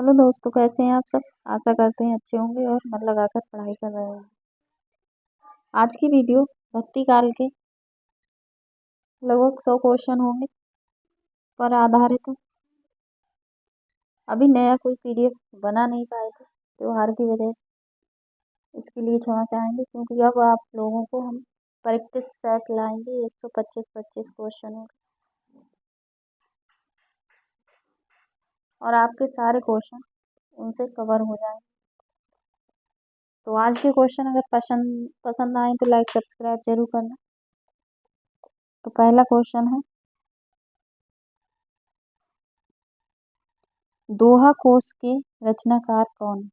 Hello दोस्तों, कैसे हैं आप सब। आशा करते हैं अच्छे होंगे और मन लगाकर पढ़ाई कर रहे होंगे। आज की वीडियो भक्ति काल के लगभग 100 क्वेश्चन होंगे पर आधारित है। अभी नया कोई पीडीएफ बना नहीं पाए थे त्योहार की वजह से, इसके लिए क्षमा चाहेंगे क्योंकि अब आप लोगों को हम प्रैक्टिस सेट लाएंगे 125 क्वेश्चन होंगे और आपके सारे क्वेश्चन उनसे कवर हो जाएंगे। तो आज के क्वेश्चन अगर पसंद आए तो लाइक सब्सक्राइब जरूर करना। तो पहला क्वेश्चन है, दोहा कोश के रचनाकार कौन है।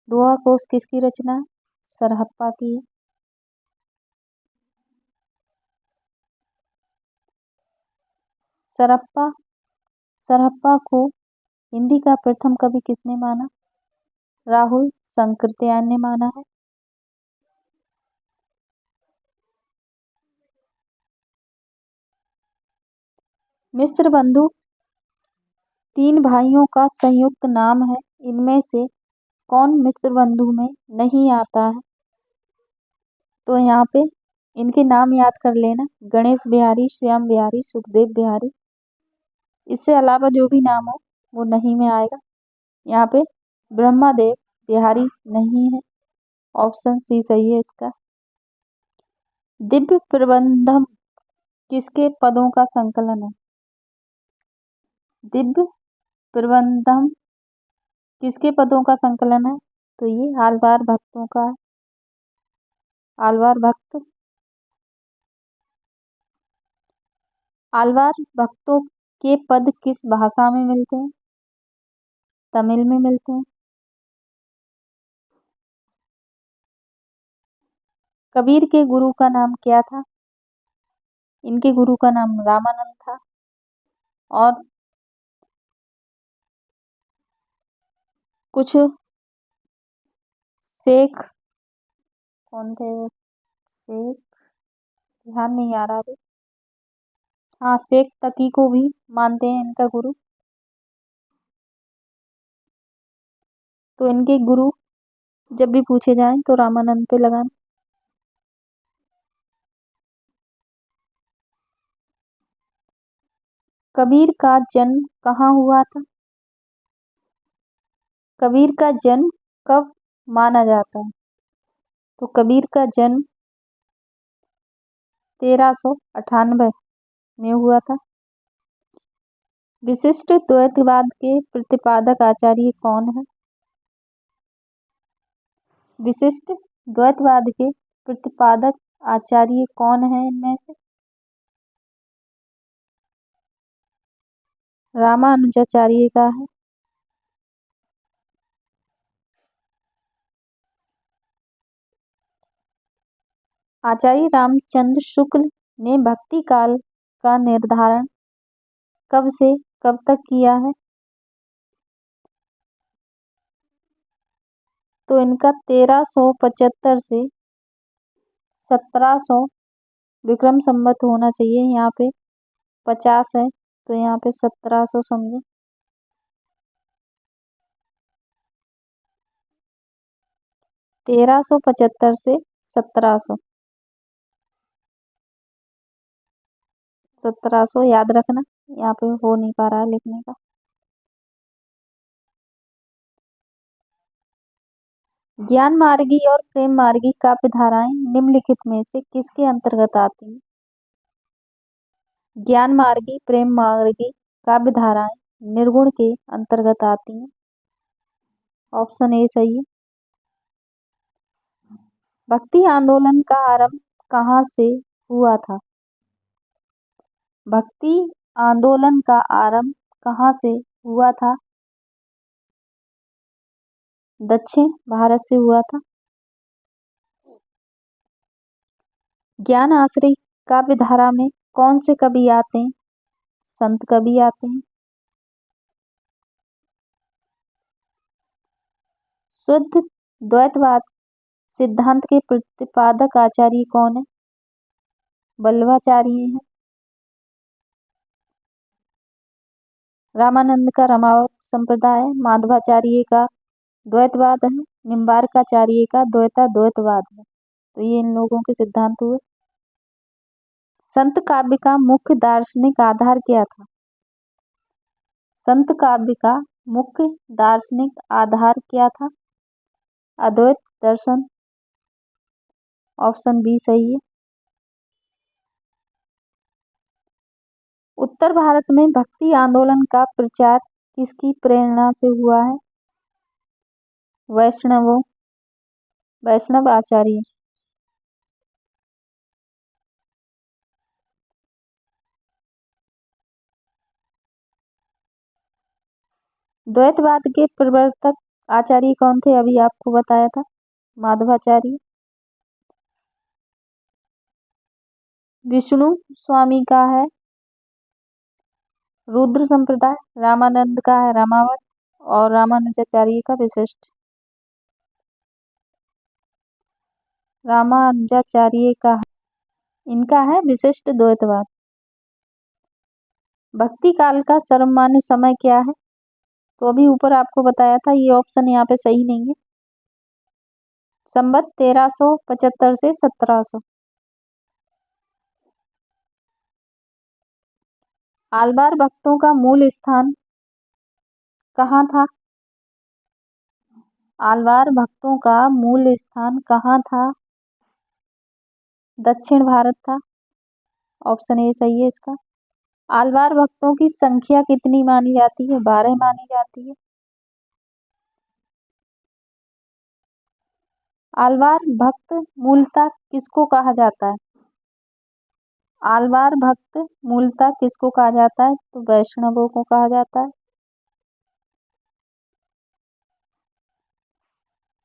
दोहा कोश किसकी रचना है? सरहप्पा की है। सरहप्पा को हिंदी का प्रथम कवि किसने माना? राहुल संकृत्यायन ने माना है। मिस्र बंधु 3 भाइयों का संयुक्त नाम है, इनमें से कौन मिस्र बंधु में नहीं आता है? तो यहाँ पे इनके नाम याद कर लेना, गणेश बिहारी, श्याम बिहारी, सुखदेव बिहारी। इससे अलावा जो भी नाम हो वो नहीं में आएगा। यहाँ पे ब्रह्मदेव बिहारी नहीं है। ऑप्शन सी सही है इसका। दिव्य प्रबंधम किसके पदों का संकलन है? दिव्य प्रबंधम किसके पदों का संकलन है? तो ये आलवार भक्तों का है। आलवार भक्तों के पद किस भाषा में मिलते हैं? तमिल में मिलते हैं। कबीर के गुरु का नाम क्या था? इनके गुरु का नाम रामानंद था। और कुछ शेख कौन थे? शेख ध्यान नहीं आ रहा अभी। हाँ, शेख तकी को भी मानते हैं इनका गुरु। तो इनके गुरु जब भी पूछे जाएं तो रामानंद पे लगाना। कबीर का जन्म कहाँ हुआ था? कबीर का जन्म कब माना जाता है? तो कबीर का जन्म 1398 में हुआ था। विशिष्ट द्वैतवाद के प्रतिपादक आचार्य कौन है? विशिष्ट द्वैतवाद के प्रतिपादक आचार्य कौन है इनमें से? रामानुजाचार्य का है। आचार्य रामचंद्र शुक्ल ने भक्ति काल का निर्धारण कब से कब तक किया है? तो इनका 1375 से 1700 विक्रम संवत होना चाहिए। यहाँ पे 50 है तो यहाँ पे 1700 समझे। 1375 से 1700 याद रखना, यहाँ पे हो नहीं पा रहा है लिखने का। ज्ञान मार्गी और प्रेम मार्गी काव्य धाराएं निम्नलिखित में से किसके अंतर्गत आती हैं? ज्ञान मार्गी प्रेम मार्गी काव्य धाराएं निर्गुण के अंतर्गत आती हैं। ऑप्शन ए सही है। भक्ति आंदोलन का आरंभ कहाँ से हुआ था? भक्ति आंदोलन का आरंभ कहाँ से हुआ था? दक्षिण भारत से हुआ था। ज्ञान आश्रय काव्य धारा में कौन से कवि आते हैं? संत कवि आते हैं। शुद्ध द्वैतवाद सिद्धांत के प्रतिपादक आचार्य कौन है? वल्लभाचार्य हैं। रामानंद का रामावत संप्रदाय है, माधवाचार्य का द्वैतवाद है, निम्बार्काचार्य का द्वैतवाद है। तो ये इन लोगों के सिद्धांत हुए। संत काव्य का मुख्य दार्शनिक आधार क्या था? संत काव्य का मुख्य दार्शनिक आधार क्या था? अद्वैत दर्शन। ऑप्शन बी सही है। उत्तर भारत में भक्ति आंदोलन का प्रचार किसकी प्रेरणा से हुआ है? वैष्णव आचार्य। द्वैतवाद के प्रवर्तक आचार्य कौन थे? अभी आपको बताया था, माधवाचार्य। विष्णु स्वामी का है रुद्र संप्रदाय, रामानंद का है रामावत और रामानुजाचार्य का विशिष्ट। रामानुजाचार्य का इनका है विशिष्ट द्वैतवाद। भक्ति काल का सर्वमान्य समय क्या है? तो अभी ऊपर आपको बताया था, ये ऑप्शन यहाँ पे सही नहीं है। संवत 1375 से 1700। आलवार भक्तों का मूल स्थान कहाँ था? आलवार भक्तों का मूल स्थान कहाँ था? दक्षिण भारत था। ऑप्शन ए सही है इसका। आलवार भक्तों की संख्या कितनी मानी जाती है? 12 मानी जाती है। आलवार भक्त मूलतः किसको कहा जाता है? आलवार भक्त मूलतः किसको कहा जाता है? तो वैष्णवों को कहा जाता है।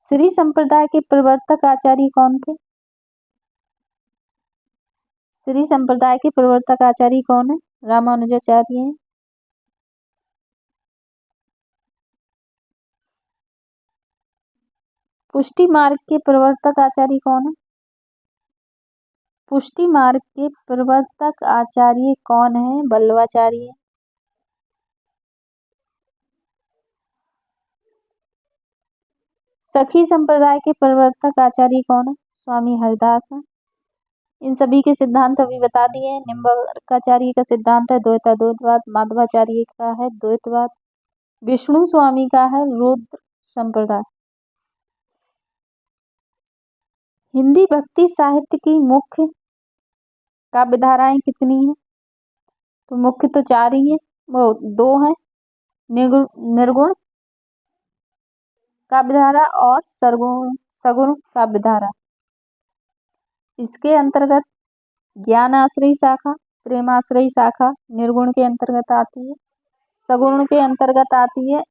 श्री संप्रदाय के प्रवर्तक आचार्य कौन थे? श्री संप्रदाय के प्रवर्तक आचार्य कौन है? रामानुजाचार्य हैं। पुष्टि मार्ग के प्रवर्तक आचार्य कौन है? पुष्टि मार्ग के प्रवर्तक आचार्य कौन है? वल्लभाचार्य। सखी संप्रदाय के प्रवर्तक आचार्य कौन है? स्वामी हरिदास है। इन सभी के सिद्धांत अभी बता दिए हैं। निम्बार्काचार्य का सिद्धांत है द्वैतवाद, माधवाचार्य का है द्वैतवाद, विष्णु स्वामी का है रुद्र संप्रदाय। हिंदी भक्ति साहित्य की मुख्य काव्यधाराएं कितनी हैं? तो मुख्य तो 4 ही है, वो 2 हैं, निर्गुण काव्यधारा और सगुण काव्यधारा। इसके अंतर्गत ज्ञान आश्रयी शाखा, प्रेमाश्रयी शाखा निर्गुण के अंतर्गत आती है। सगुण के अंतर्गत आती है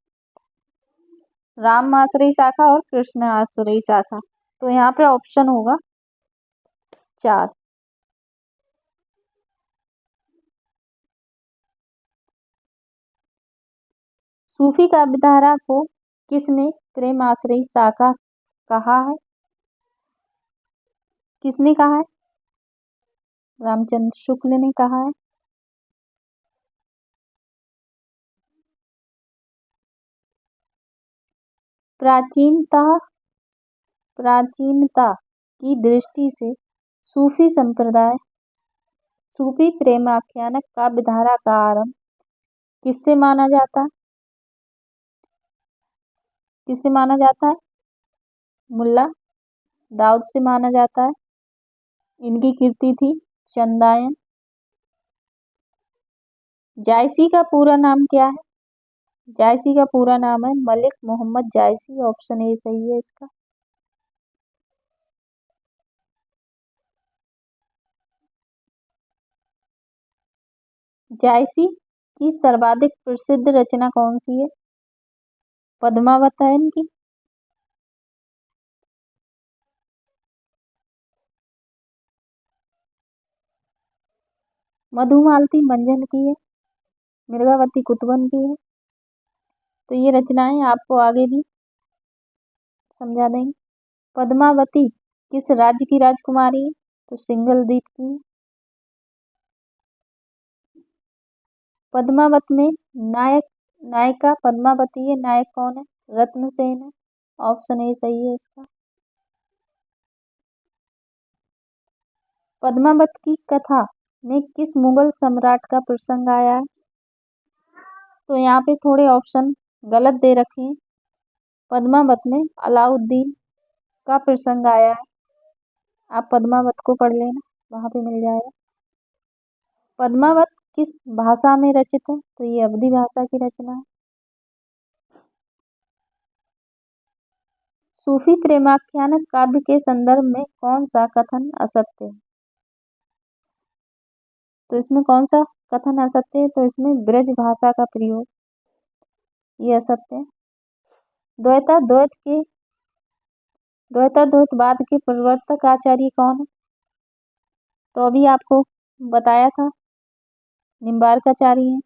राम आश्रयी शाखा और कृष्ण आश्रयी शाखा। तो यहाँ पे ऑप्शन होगा 4। सूफी काव्यधारा को किसने प्रेम आश्रयी शाखा कहा है? किसने कहा है? रामचंद्र शुक्ल ने कहा है। प्राचीनता की दृष्टि से सूफी संप्रदाय, सूफी प्रेमाख्यानक काव्यधारा का आरंभ किससे माना जाता है? किससे माना जाता है? मुल्ला दाऊद से माना जाता है। इनकी कीर्ति थी चंदायन। जायसी का पूरा नाम क्या है? जायसी का पूरा नाम है मलिक मोहम्मद जायसी। ऑप्शन ए सही है इसका। जायसी की सर्वाधिक प्रसिद्ध रचना कौन सी है? पद्मावत है इनकी। मधुमालती मंजन की है, मृगावती कुतवन की है। तो ये रचनाएं आपको आगे भी समझा देंगे। पद्मावती किस राज्य की राजकुमारी है? तो सिंघल द्वीप की। पद्मावत में नायक नायिका पद्मावती है, नायक कौन है? रत्नसेन है। ऑप्शन ए सही है इसका। पद्मावत की कथा में किस मुगल सम्राट का प्रसंग आया है? तो यहाँ पे थोड़े ऑप्शन गलत दे रखे हैं। पद्मावत में अलाउद्दीन का प्रसंग आया है। आप पद्मावत को पढ़ लेना, वहां पे मिल जाएगा। पद्मावत किस भाषा में रचित है? तो ये अवधी भाषा की रचना है। सूफी प्रेमाख्यान काव्य के संदर्भ में कौन सा कथन असत्य है? तो इसमें कौन सा कथन असत्य है? तो इसमें ब्रज भाषा का प्रयोग, ये असत्य है। द्वैताद्वैतवाद के प्रवर्तक आचार्य कौन है? तो अभी आपको बताया था, निम्बार्काचार्य है।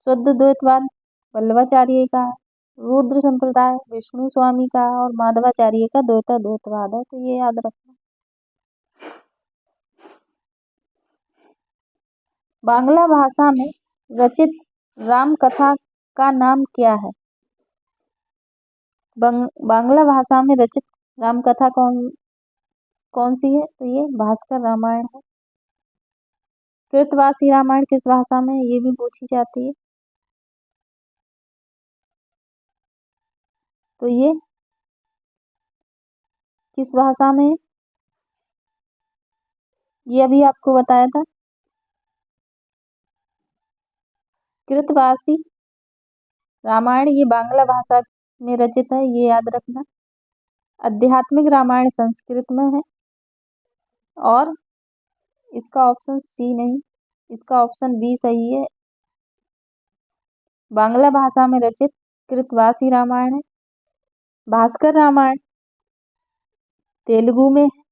शुद्ध द्वैतवाद वल्लभाचार्य का है। रुद्र संप्रदाय विष्णु स्वामी का है। और माधवाचार्य का द्वैताद्वैतवाद है। तो ये याद रखना। बांग्ला भाषा में रचित राम कथा का नाम क्या है? बांग्ला भाषा में रचित राम कथा कौन सी है? तो ये भास्कर रामायण है। कृतवासी रामायण किस भाषा में है? ये भी पूछी जाती है। तो ये किस भाषा में है? ये अभी आपको बताया था। कृतवासी रामायण ये बांग्ला भाषा में रचित है, ये याद रखना। आध्यात्मिक रामायण संस्कृत में है। और इसका ऑप्शन सी नहीं, इसका ऑप्शन बी सही है। बांग्ला भाषा में रचित कृतवासी रामायण है। भास्कर रामायण तेलुगु में है।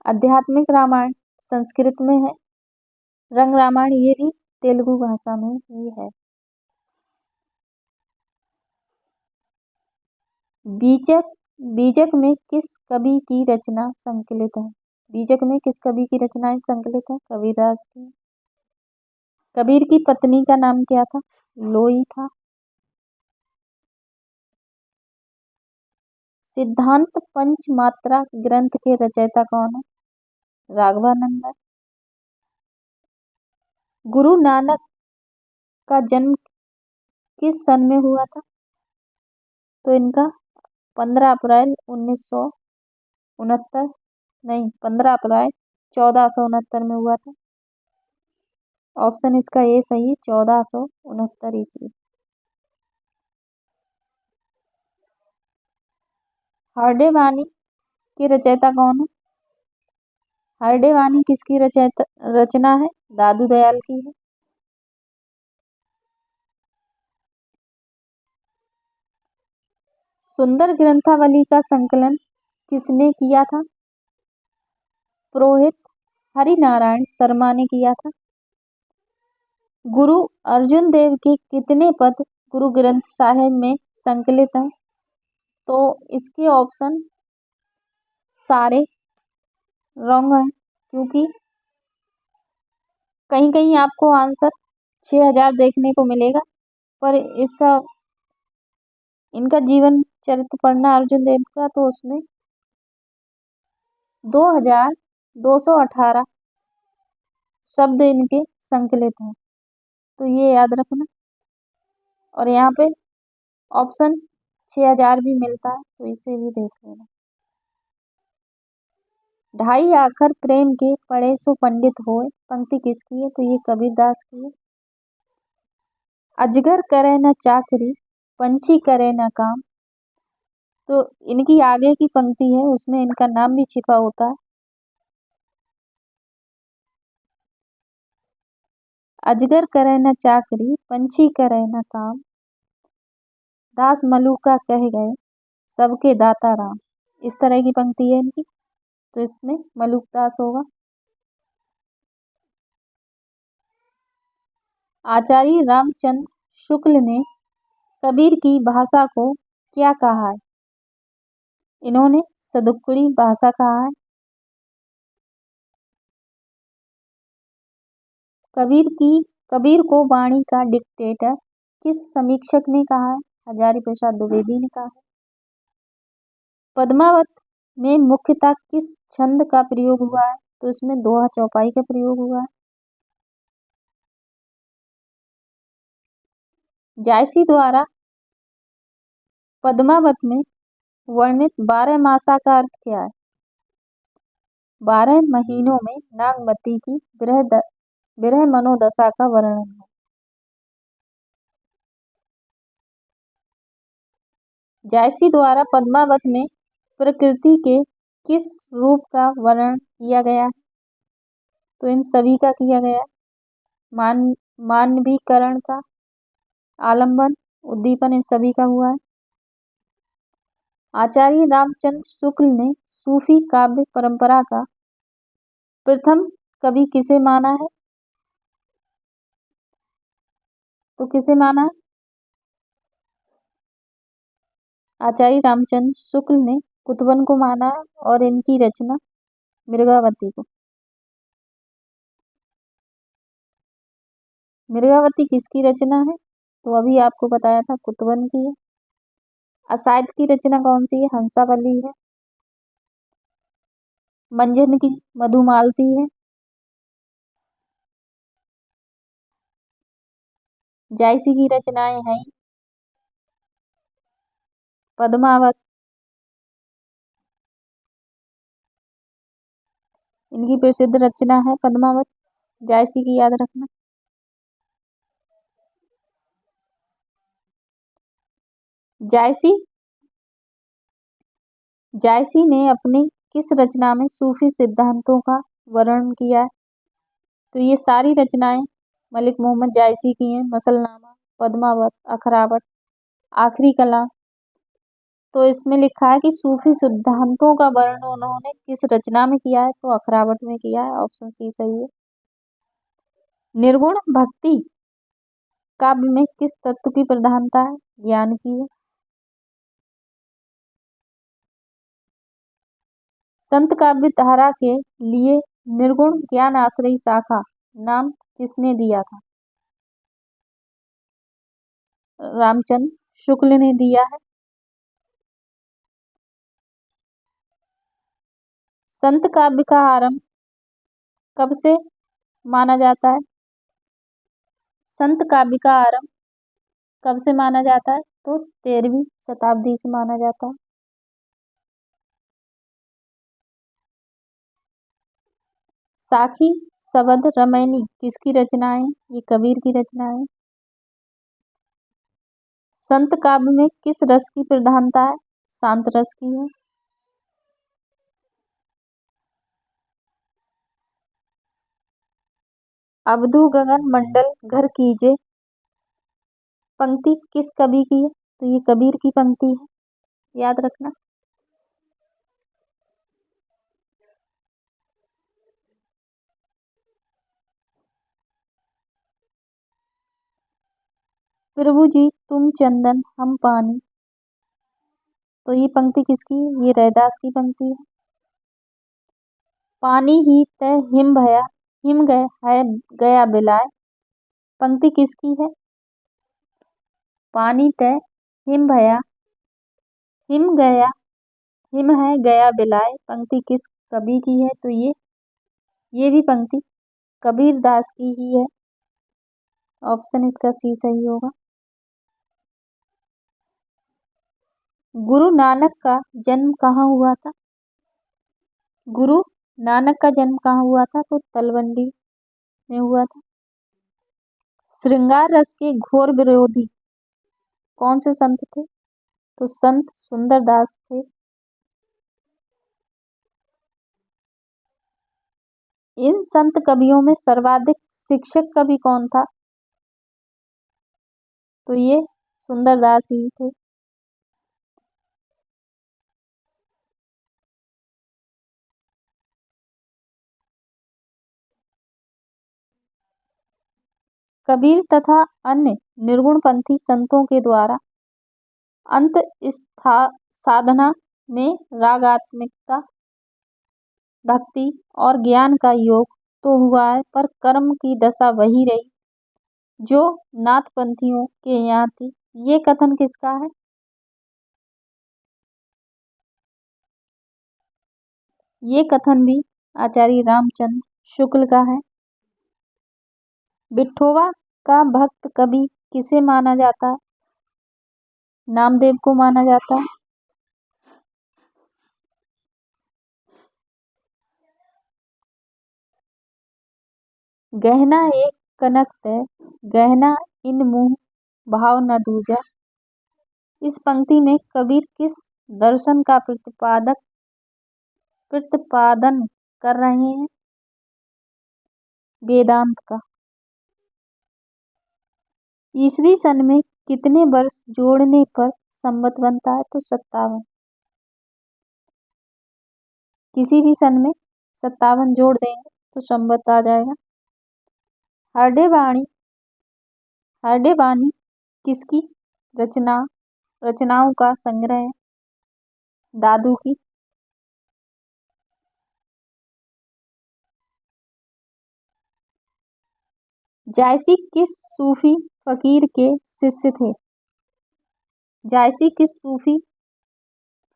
आध्यात्मिक रामायण संस्कृत में है। रंग रामायण ये भी तेलुगु भाषा में ही है। बीजक बीजक में किस कवि की रचना संकलित है? बीजक में किस कवि की रचनाएं संकलित है? कबीरदास की। कबीर की पत्नी का नाम क्या था? लोई था। सिद्धांत पंच मात्रा ग्रंथ के रचयिता कौन है? राघवानंद। गुरु नानक का जन्म किस सन में हुआ था? तो इनका 15 अप्रैल 1969, नहीं 15 अप्रैल 1469 में हुआ था। ऑप्शन इसका ए सही, 1469 ईस्वी। हरडे वाणी की रचयिता कौन है? हरडे वाणी किसकी रचना है? दादू दयाल की है। सुंदर ग्रंथावली का संकलन किसने किया था? पुरोहित हरिनारायण शर्मा ने किया था। गुरु अर्जुन देव के कितने पद गुरु ग्रंथ साहिब में संकलित हैं? तो इसके ऑप्शन सारे रॉन्ग हैं, क्योंकि कहीं कहीं आपको आंसर 6000 देखने को मिलेगा, पर इनका जीवन चरित्र पढ़ना अर्जुन देव का, तो उसमें 2218 शब्द इनके संकलित हैं। तो ये याद रखना। और यहाँ पे ऑप्शन 6000 भी मिलता है, तो इसे भी देख लेना। ढाई आखर प्रेम के पढ़े सो पंडित होए पंक्ति किसकी है? तो ये कबीरदास की है। अजगर करे न चाकरी पंछी करे न काम, तो इनकी आगे की पंक्ति है, उसमें इनका नाम भी छिपा होता है। अजगर करे न चाकरी पंछी करे न काम, दास मलूका कह गए सबके दाता राम। इस तरह की पंक्ति है इनकी, तो इसमें मलूक दास होगा। आचार्य रामचंद्र शुक्ल ने कबीर की भाषा को क्या कहा है? इन्होंने सदुक्कड़ी भाषा कहा है। कबीर को वाणी का डिक्टेटर किस समीक्षक ने कहा है? हजारी प्रसाद द्विवेदी ने कहा है। पद्मावत में मुख्यतः किस छंद का प्रयोग हुआ है? तो इसमें दोहा चौपाई का प्रयोग हुआ है। जायसी द्वारा पद्मावत में वर्णित 12 मासा का अर्थ क्या है? 12 महीनों में नागमती की विरह मनोदशा का वर्णन है। जायसी द्वारा पद्मावत में प्रकृति के किस रूप का वर्णन किया गया है? तो इन सभी का किया गया है। मानवीकरण का, आलंबन, उद्दीपन, इन सभी का हुआ है। आचार्य रामचंद्र शुक्ल ने सूफी काव्य परंपरा का प्रथम कवि किसे माना है? तो किसे माना है? आचार्य रामचंद्र शुक्ल ने कुतवन को माना है और इनकी रचना मृगावती को। मृगावती किसकी रचना है? तो अभी आपको बताया था कुतवन की है। असाइद की रचना कौन सी है? हंसावली है। मंजन की मधुमालती है। जायसी की रचनाएं हैं पद्मावत, इनकी प्रसिद्ध रचना है पद्मावत। जायसी की याद रखना। जायसी ने अपनी किस रचना में सूफी सिद्धांतों का वर्णन किया है? तो ये सारी रचनाएं मलिक मोहम्मद जायसी की हैं। मसलनामा, पद्मावत, अखरावट, आखिरी कलाम। तो इसमें लिखा है कि सूफी सिद्धांतों का वर्णन उन्होंने किस रचना में किया है? तो अखरावट में किया है। ऑप्शन सी सही है। निर्गुण भक्ति काव्य में किस तत्व की प्रधानता है? ज्ञान की है। संत काव्य धारा के लिए निर्गुण ज्ञान आश्रयी शाखा नाम किसने दिया था? रामचंद्र शुक्ल ने दिया है। संत काव्य का आरंभ कब से माना जाता है? संत काव्य का आरंभ कब से माना जाता है? तो 13वीं शताब्दी से माना जाता है। साखी, सबद, रमैनी किसकी रचनाएं? ये कबीर की रचनाएं। संत काव्य में किस रस की प्रधानता है? शांत रस की है। अवधू गगन मंडल घर कीजे पंक्ति किस कवि की है? तो ये कबीर की पंक्ति है। याद रखना। प्रभु जी तुम चंदन हम पानी, तो ये पंक्ति किसकी है? ये रैदास की पंक्ति है। पानी ही तय हिम भया, हिम गए है गया बिलाए, पंक्ति किसकी है? पानी तय हिम भया, हिम गया, हिम है गया बिलाए, पंक्ति किस कवि की है? तो ये भी पंक्ति कबीर दास की ही है। ऑप्शन इसका सी सही होगा। गुरु नानक का जन्म कहाँ हुआ था? गुरु नानक का जन्म कहाँ हुआ था? तो तलवंडी में हुआ था। श्रृंगार रस के घोर विरोधी कौन से संत थे? तो संत सुंदरदास थे। इन संत कवियों में सर्वाधिक शिक्षक कवि कौन था? तो ये सुंदरदास ही थे। कबीर तथा अन्य निर्गुणपंथी संतों के द्वारा अंत साधना में रागात्मिकता, भक्ति और ज्ञान का योग तो हुआ है, पर कर्म की दशा वही रही। जो नाथपंथियों के यहाँ थी। ये कथन किसका है? ये कथन भी आचार्य रामचंद्र शुक्ल का है। विठोबा का भक्त कवि किसे माना जाता है? नामदेव को माना जाता है। गहना एक कनक है, गहना इन मुँह भाव न दूजा। इस पंक्ति में कबीर किस दर्शन का प्रतिपादन कर रहे हैं? वेदांत का। ईसवी सन में कितने वर्ष जोड़ने पर संवत बनता है? तो 57। किसी भी सन में 57 जोड़ देंगे तो संवत आ जाएगा। हरडे वाणी किसकी रचनाओं का संग्रह है? दादू की। जायसी किस सूफी फकीर के शिष्य थे? जायसी किस सूफी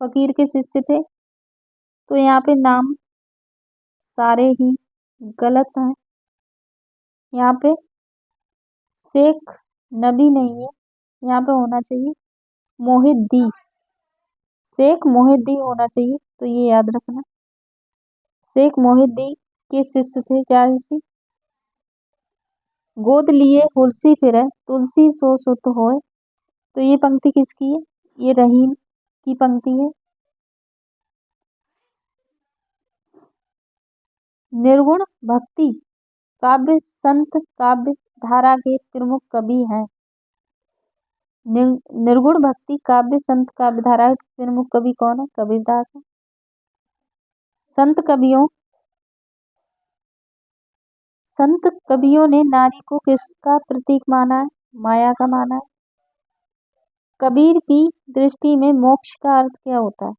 फकीर के शिष्य थे? तो यहाँ पे नाम सारे ही गलत हैं। यहाँ पे शेख नबी नहीं है, यहाँ पे होना चाहिए मोहिद्दी। शेख मोहिद्दी होना चाहिए, तो ये याद रखना। शेख मोहिद्दी के शिष्य थे जायसी। गोद लिए हुलसी फिरे तुलसी सो सुत होए। तो ये पंक्ति किसकी है? ये रहीम की पंक्ति है। निर्गुण भक्ति काव्य संत काव्य धारा के प्रमुख कवि हैं। निर्गुण भक्ति काव्य संत काव्य धारा के प्रमुख कवि कौन है? कबीरदास है। संत कवियों ने नारी को किसका प्रतीक माना है? माया का माना है। कबीर की दृष्टि में मोक्ष का अर्थ क्या होता है?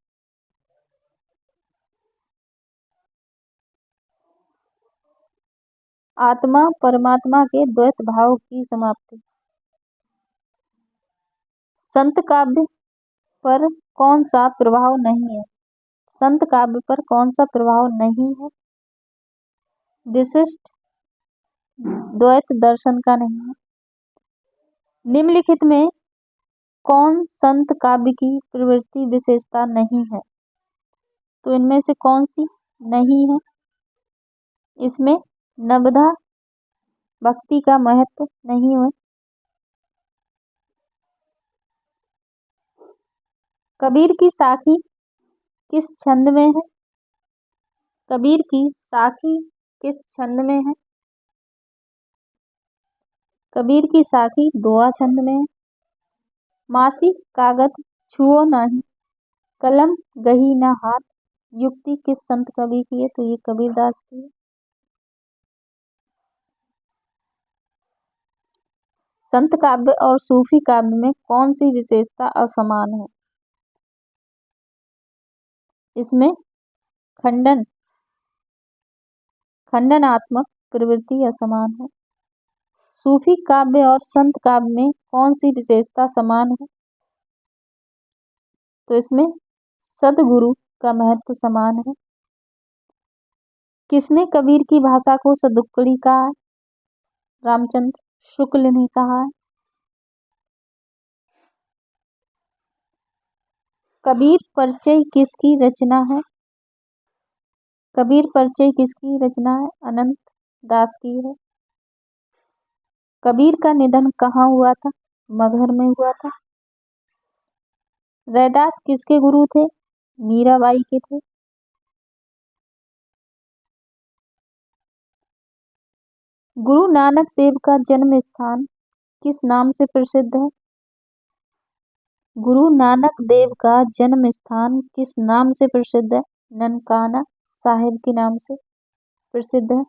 आत्मा परमात्मा के द्वैत भाव की समाप्ति। संत काव्य पर कौन सा प्रभाव नहीं है? संत काव्य पर कौन सा प्रभाव नहीं है? विशिष्ट द्वैत दर्शन का नहीं है। निम्नलिखित में कौन संत काव्य की प्रवृत्ति विशेषता नहीं है? तो इनमें से कौन सी नहीं है? इसमें नवधा भक्ति का महत्व नहीं है। कबीर की साखी किस छंद में है? कबीर की साखी किस छंद में है? कबीर की साखी दोहा छंद में है। मासी कागज छुओ नहीं, कलम गही न हाथ। युक्ति किस संत कवि की है? तो ये कबीरदास की है। संत काव्य और सूफी काव्य में कौन सी विशेषता असमान है? इसमें खंडनात्मक प्रवृत्ति असमान है। सूफी काव्य और संत काव्य में कौन सी विशेषता समान है? तो इसमें सदगुरु का महत्व समान है। किसने कबीर की भाषा को सदुक्कड़ी कहा है? रामचंद्र शुक्ल ने कहा है। कबीर परिचय किसकी रचना है? कबीर परिचय किसकी रचना है? अनंत दास की है। कबीर का निधन कहाँ हुआ था? मगहर में हुआ था। रैदास किसके गुरु थे? मीराबाई के थे। गुरु नानक देव का जन्म स्थान किस नाम से प्रसिद्ध है? गुरु नानक देव का जन्म स्थान किस नाम से प्रसिद्ध है? ननकाना साहिब के नाम से प्रसिद्ध है।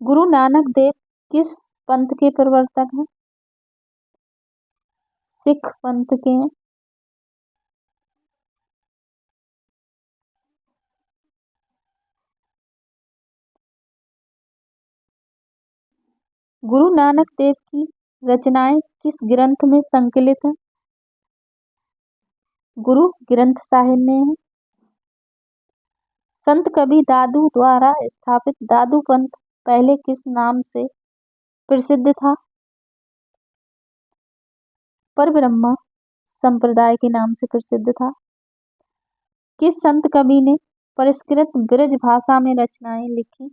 गुरु नानक देव किस पंथ के प्रवर्तक हैं? सिख पंथ के हैं। गुरु नानक देव की रचनाएं किस ग्रंथ में संकलित हैं? गुरु ग्रंथ साहिब में है। संत कबीर दादू द्वारा स्थापित दादू पंथ पहले किस नाम से प्रसिद्ध था? परब्रह्म संप्रदाय के नाम से प्रसिद्ध था। किस संत कवि ने परिष्कृत ब्रज भाषा में रचनाएं लिखी?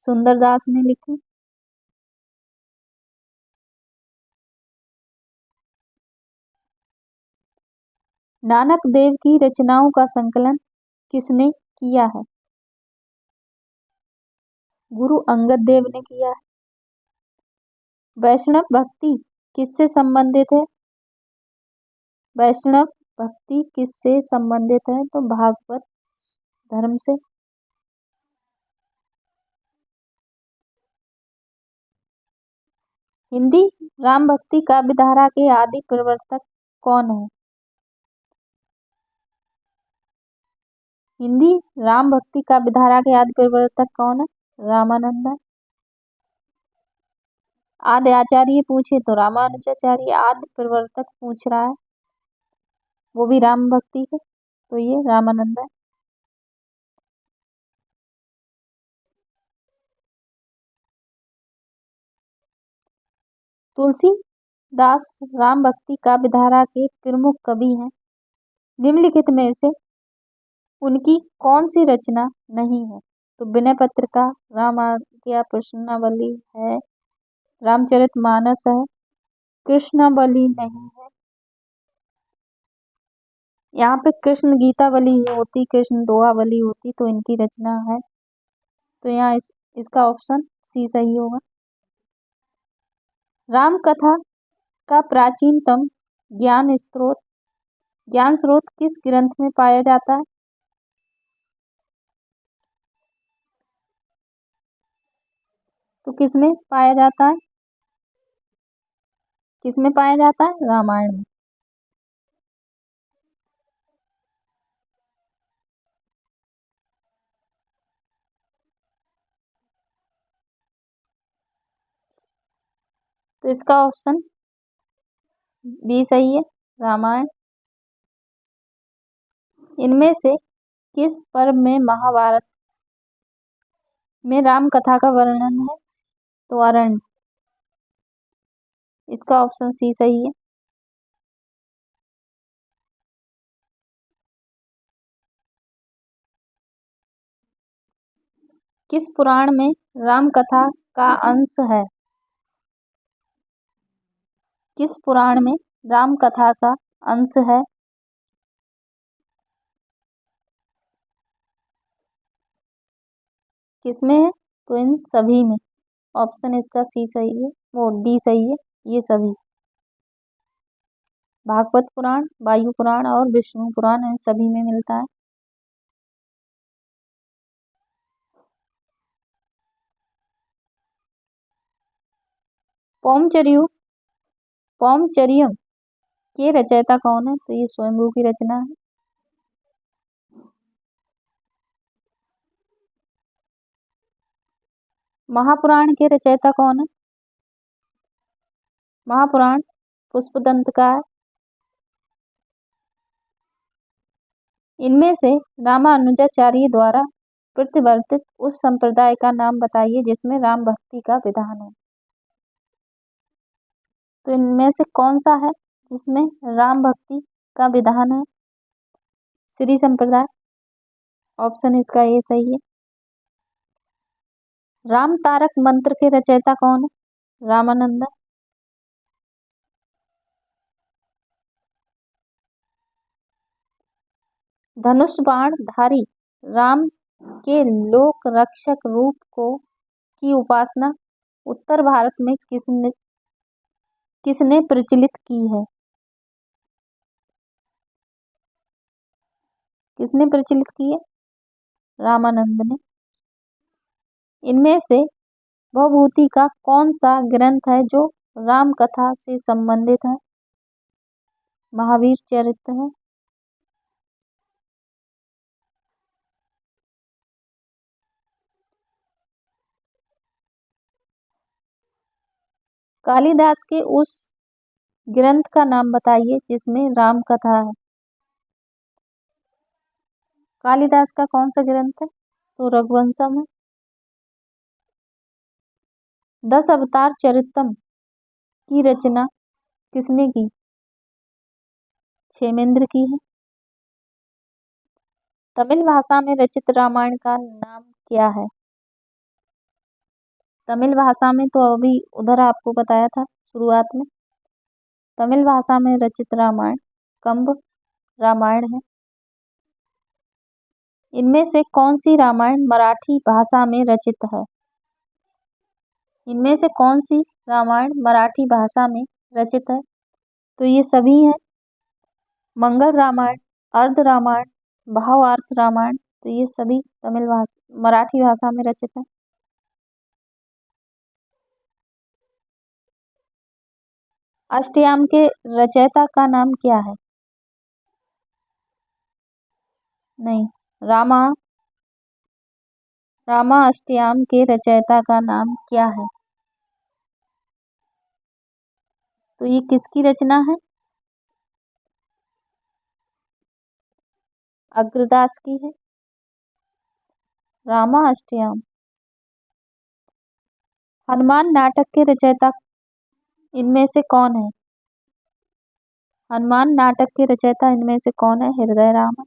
सुंदरदास ने लिखी। नानक देव की रचनाओं का संकलन किसने किया है? गुरु अंगद देव ने किया है। वैष्णव भक्ति किससे संबंधित है? वैष्णव भक्ति किससे संबंधित है? तो भागवत धर्म से। हिंदी राम भक्ति काव्य धारा के आदि प्रवर्तक कौन है? हिंदी राम भक्ति काव्य धारा के आदि प्रवर्तक कौन है? रामानंद। आदि आचार्य पूछे तो रामानुजाचार्य आदि प्रवर्तक पूछ रहा है, वो भी राम भक्ति के, तो ये रामानंद है। तुलसीदास राम भक्ति काव्य धारा के प्रमुख कवि हैं। निम्नलिखित में से उनकी कौन सी रचना नहीं है? तो विनय पत्रिका, राम आज्ञा प्रश्नावली है, रामचरितमानस है, कृष्णावली नहीं है। यहाँ पे कृष्ण गीतावली ही होती, कृष्ण दोहावली होती, तो इनकी रचना है, तो यहाँ इसका ऑप्शन सी सही होगा। राम कथा का प्राचीनतम ज्ञान स्रोत किस ग्रंथ में पाया जाता है? तो किस में पाया जाता है? किस में पाया जाता है? रामायण में। तो इसका ऑप्शन बी सही है, रामायण। इनमें से किस पर्व में महाभारत में राम कथा का वर्णन है? तो अरण्य। इसका ऑप्शन सी सही है। किस पुराण में राम कथा का अंश है? किस पुराण में राम कथा का अंश है? किसमें है? तो इन सभी में। ऑप्शन इसका सी सही है, वो डी सही है, ये सभी। भागवत पुराण, वायु पुराण और विष्णु पुराण इन सभी में मिलता है। पौमचरियम के रचयिता कौन है? तो ये स्वयंभू की रचना है। महापुराण के रचयिता कौन है? महापुराण पुष्पदंत का है। इनमें से रामानुजाचार्य द्वारा प्रतिवर्तित उस संप्रदाय का नाम बताइए जिसमें राम भक्ति का विधान है। तो इनमें से कौन सा है जिसमें राम भक्ति का विधान है? श्री संप्रदाय। ऑप्शन इसका ये सही है। राम तारक मंत्र के रचयिता कौन है? रामानंद। धनुष बाण धारी राम के लोक रक्षक रूप को की उपासना उत्तर भारत में किसने प्रचलित की है? किसने प्रचलित की है? रामानंद ने। इनमें से भवभूति का कौन सा ग्रंथ है जो राम कथा से संबंधित है? महावीर चरित्र है। कालिदास के उस ग्रंथ का नाम बताइए जिसमें राम कथा है। कालिदास का कौन सा ग्रंथ है? तो रघुवंशम है। 10 अवतार चरितम की रचना किसने की? क्षेमेंद्र की है। तमिल भाषा में रचित रामायण का नाम क्या है? तमिल भाषा में तो अभी उधर आपको बताया था शुरुआत में। तमिल भाषा में रचित रामायण कंब रामायण है। इनमें से कौन सी रामायण मराठी भाषा में रचित है? इनमें से कौन सी रामायण मराठी भाषा में रचित है? तो ये सभी हैं। मंगल रामायण, अर्ध रामायण, भावार्थ रामायण, तो ये सभी मराठी भाषा में रचित है। अष्टयाम के रचयिता का नाम क्या है? नहीं, रामा अष्टयाम के रचयिता का नाम क्या है? तो ये किसकी रचना है? अग्रदास की है। रामा अष्टयाम। हनुमान नाटक के रचयिता इनमें से कौन है? हनुमान नाटक के रचयिता इनमें से कौन है? हृदय राम है।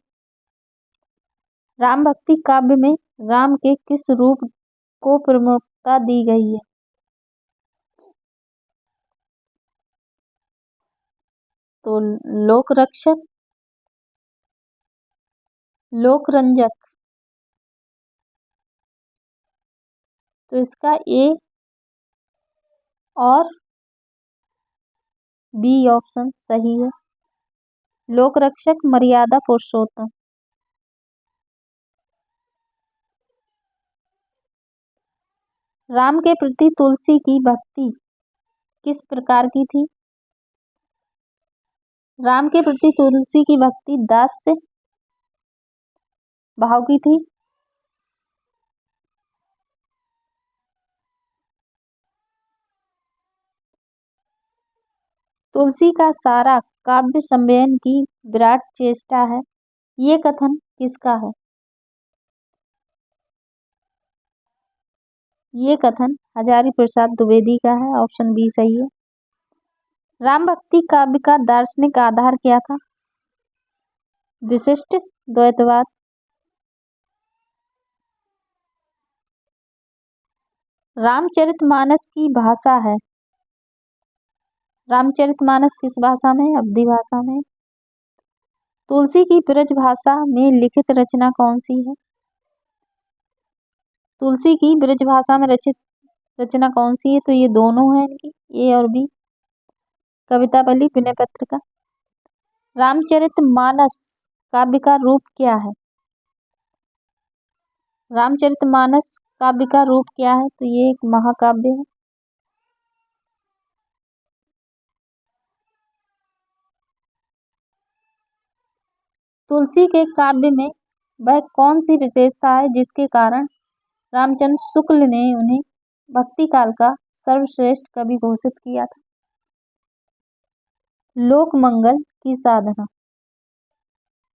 राम भक्ति काव्य में राम के किस रूप को प्रमुखता दी गई है? तो लोक रक्षक, लोक रंजक, तो इसका ए और बी ऑप्शन सही है। लोक रक्षक मर्यादा पुरुषोत्तम। राम के प्रति तुलसी की भक्ति किस प्रकार की थी? राम के प्रति तुलसी की भक्ति दास्य भाव की थी। तुलसी का सारा काव्य संवयन की विराट चेष्टा है, ये कथन किसका है? ये कथन हजारी प्रसाद द्विवेदी का है। ऑप्शन बी सही है। राम भक्ति काव्य का दार्शनिक आधार क्या था? विशिष्ट द्वैतवाद। रामचरितमानस की भाषा है। रामचरितमानस किस भाषा में? अवधी भाषा में। तुलसी की ब्रज भाषा में लिखित रचना कौन सी है? तुलसी की ब्रज भाषा में रचित रचना कौन सी है? तो ये दोनों है इनकी, ए और बी। कवितावली विनय पत्रिका। रामचरितमानस काव्य का रूप क्या है? रामचरितमानस काव्य का रूप क्या है? तो ये एक महाकाव्य है। तुलसी के काव्य में वह कौन सी विशेषता है जिसके कारण रामचंद्र शुक्ल ने उन्हें भक्ति काल का सर्वश्रेष्ठ कवि घोषित किया था? लोक मंगल की साधना।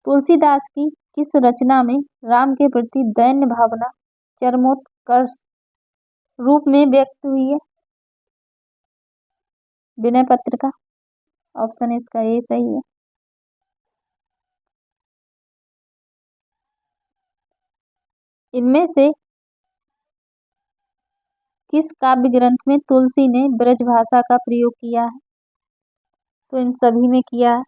तुलसीदास की किस रचना में राम के प्रति दैन्य भावना चरमोत्कर्ष रूप में व्यक्त हुई है? विनय पत्रिका। ऑप्शन इसका ए सही है। इनमें से किस काव्य ग्रंथ में तुलसी ने ब्रज भाषा का प्रयोग किया है? तो इन सभी में किया है।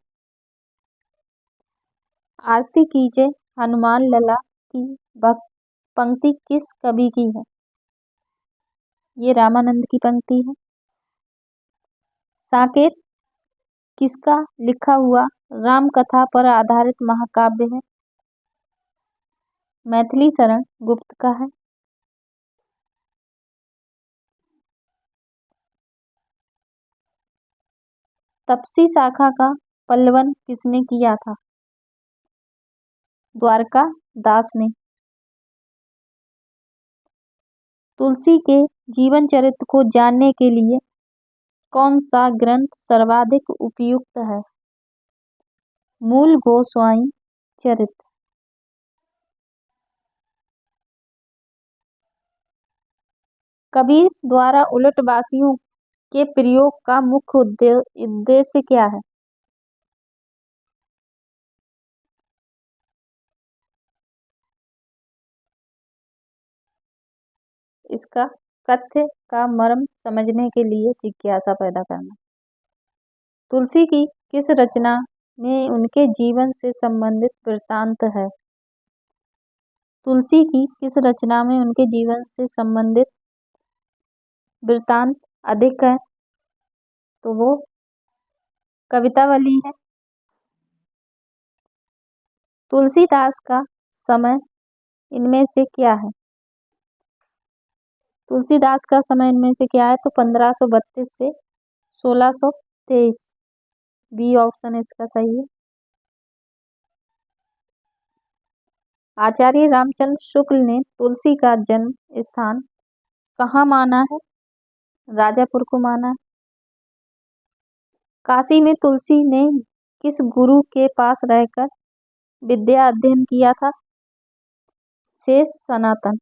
आरती कीजिए हनुमान लला की पंक्ति किस कवि की है? ये रामानंद की पंक्ति है। साकेत किसका लिखा हुआ राम कथा पर आधारित महाकाव्य है? मैथिली शरण गुप्त का है। तपसी शाखा का पल्लवन किसने किया था? द्वारका दास ने। तुलसी के जीवन चरित्र को जानने के लिए कौन सा ग्रंथ सर्वाधिक उपयुक्त है? मूल गोस्वामी चरित। कबीर द्वारा उलटवासियों के प्रयोग का मुख्य उद्देश्य क्या है? इसका कथ्य का मर्म समझने के लिए जिज्ञासा पैदा करना। तुलसी की किस रचना में उनके जीवन से संबंधित वृत्तांत है? तुलसी की किस रचना में उनके जीवन से संबंधित वृत्तांत अधिक है? तो वो कवितावली है। तुलसीदास का समय इनमें से क्या है? तुलसीदास का समय इनमें से क्या है? तो 1532 से 1623। बी ऑप्शन इसका सही है। आचार्य रामचंद्र शुक्ल ने तुलसी का जन्म स्थान कहाँ माना है? राजापुर को माना है। काशी में तुलसी ने किस गुरु के पास रहकर विद्या अध्ययन किया था? शेष सनातन।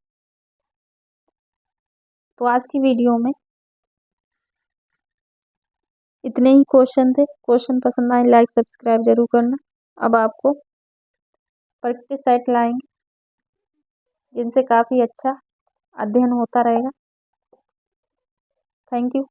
तो आज की वीडियो में इतने ही क्वेश्चन थे। क्वेश्चन पसंद आए लाइक सब्सक्राइब जरूर करना। अब आपको प्रैक्टिस सेट लाएंगे जिनसे काफ़ी अच्छा अध्ययन होता रहेगा। Thank you.